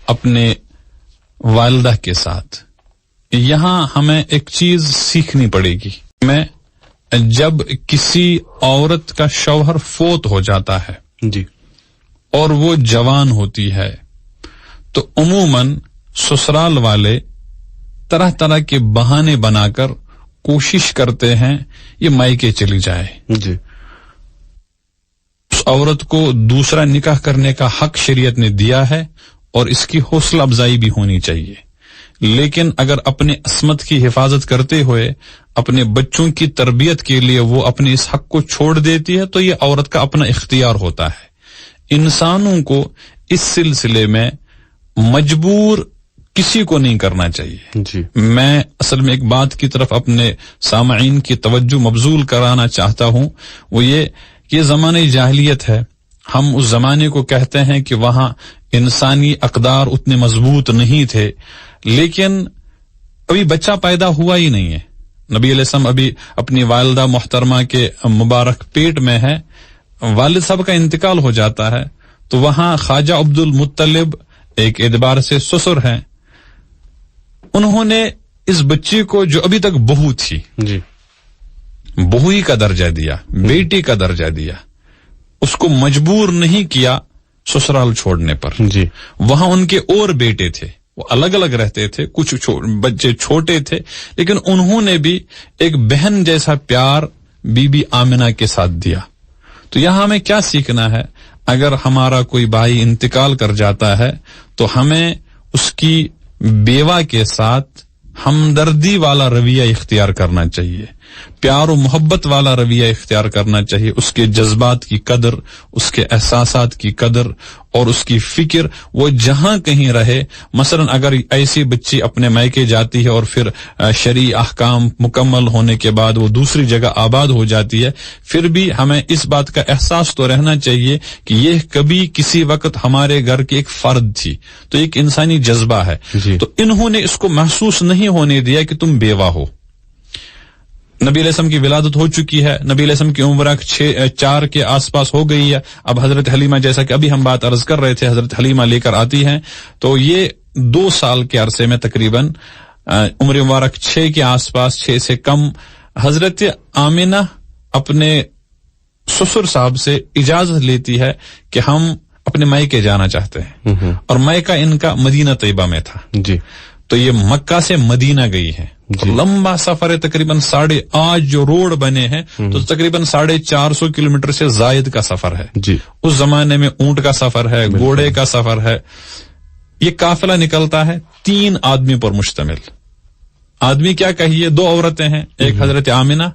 اپنے والدہ کے ساتھ. یہاں ہمیں ایک چیز سیکھنی پڑے گی. میں جب کسی عورت کا شوہر فوت ہو جاتا ہے جی اور وہ جوان ہوتی ہے تو عموماً سسرال والے طرح طرح کے بہانے بنا کر کوشش کرتے ہیں یہ مائکے چلی جائے. جی اس عورت کو دوسرا نکاح کرنے کا حق شریعت نے دیا ہے اور اس کی حوصلہ افزائی بھی ہونی چاہیے. لیکن اگر اپنے عصمت کی حفاظت کرتے ہوئے اپنے بچوں کی تربیت کے لیے وہ اپنے اس حق کو چھوڑ دیتی ہے تو یہ عورت کا اپنا اختیار ہوتا ہے. انسانوں کو اس سلسلے میں مجبور کسی کو نہیں کرنا چاہیے. جی میں اصل میں ایک بات کی طرف اپنے سامعین کی توجہ مبذول کرانا چاہتا ہوں، وہ یہ زمانہ جاہلیت ہے. ہم اس زمانے کو کہتے ہیں کہ وہاں انسانی اقدار اتنے مضبوط نہیں تھے، لیکن ابھی بچہ پیدا ہوا ہی نہیں ہے. نبی علیہ السلام ابھی اپنی والدہ محترمہ کے مبارک پیٹ میں ہے، والد صاحب کا انتقال ہو جاتا ہے تو وہاں خواجہ عبد المطلب ایک اعتبار سے سسر ہیں. انہوں نے اس بچی کو جو ابھی تک بہو تھی جی بہوئی کا درجہ دیا، بیٹی کا درجہ دیا، اس کو مجبور نہیں کیا سسرال چھوڑنے پر. جی وہاں ان کے اور بیٹے تھے، وہ الگ الگ رہتے تھے، کچھ بچے چھوٹے تھے، لیکن انہوں نے بھی ایک بہن جیسا پیار بی بی آمنہ کے ساتھ دیا. تو یہاں ہمیں کیا سیکھنا ہے؟ اگر ہمارا کوئی بھائی انتقال کر جاتا ہے تو ہمیں اس کی بیوہ کے ساتھ ہمدردی والا رویہ اختیار کرنا چاہیے، پیار و محبت والا رویہ اختیار کرنا چاہیے. اس کے جذبات کی قدر، اس کے احساسات کی قدر اور اس کی فکر وہ جہاں کہیں رہے. مثلا اگر ایسی بچی اپنے میکے جاتی ہے اور پھر شرعی احکام مکمل ہونے کے بعد وہ دوسری جگہ آباد ہو جاتی ہے، پھر بھی ہمیں اس بات کا احساس تو رہنا چاہیے کہ یہ کبھی کسی وقت ہمارے گھر کی ایک فرد تھی. تو ایک انسانی جذبہ ہے. جی. تو انہوں نے اس کو محسوس نہیں ہونے دیا کہ تم بیوہ ہو. نبی علیہ السلام کی ولادت ہو چکی ہے، نبی علیہ السلام کی عمر 4 کے آس پاس ہو گئی ہے. اب حضرت حلیمہ، جیسا کہ ابھی ہم بات عرض کر رہے تھے، حضرت حلیمہ لے کر آتی ہیں تو یہ 2 سال کے عرصے میں تقریباً عمر مبارک 6 کے آس پاس، 6 سے کم، حضرت آمنہ اپنے سسر صاحب سے اجازت لیتی ہے کہ ہم اپنے مائکے جانا چاہتے ہیں. اور مائکہ ان کا مدینہ طیبہ میں تھا. جی تو یہ مکہ سے مدینہ گئی ہے. لمبا سفر ہے، تقریباً آج جو روڈ بنے ہیں تو تقریباً 450 کلومیٹر سے زائد کا سفر ہے. جی اس زمانے میں اونٹ کا سفر ہے، گھوڑے کا سفر ہے. یہ قافلہ نکلتا ہے 3 آدمی پر مشتمل. آدمی کیا کہیے، 2 عورتیں ہیں، ایک حضرت آمنہ،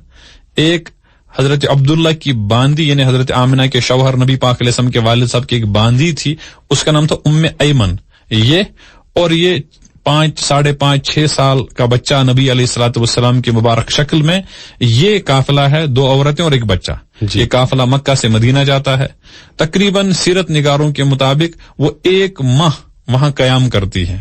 ایک حضرت عبداللہ کی باندی، یعنی حضرت آمنہ کے شوہر نبی پاک علیہ السلام کے والد صاحب کی ایک باندی تھی، اس کا نام تھا ام ایمن. یہ 5.5 6 سال کا بچہ نبی علیہ الصلوۃ والسلام کی مبارک شکل میں. یہ قافلہ ہے 2 عورتیں اور ایک بچہ. یہ قافلہ مکہ سے مدینہ جاتا ہے. تقریباً سیرت نگاروں کے مطابق وہ 1 ماہ وہاں قیام کرتی ہے.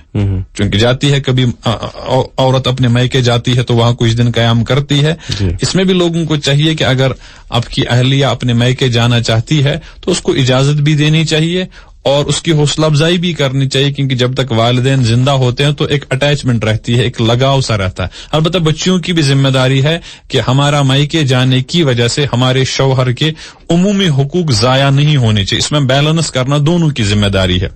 چونکہ جاتی ہے، کبھی عورت اپنے میکے جاتی ہے تو وہاں کچھ دن قیام کرتی ہے. اس میں بھی لوگوں کو چاہیے کہ اگر آپ کی اہلیہ اپنے میکے جانا چاہتی ہے تو اس کو اجازت بھی دینی چاہیے اور اس کی حوصلہ افزائی بھی کرنی چاہیے، کیونکہ جب تک والدین زندہ ہوتے ہیں تو ایک اٹیچمنٹ رہتی ہے، ایک لگاؤ سا رہتا ہے. البتہ بچیوں کی بھی ذمہ داری ہے کہ ہمارا میکے جانے کی وجہ سے ہمارے شوہر کے عمومی حقوق ضائع نہیں ہونے چاہیے. اس میں بیلنس کرنا دونوں کی ذمہ داری ہے.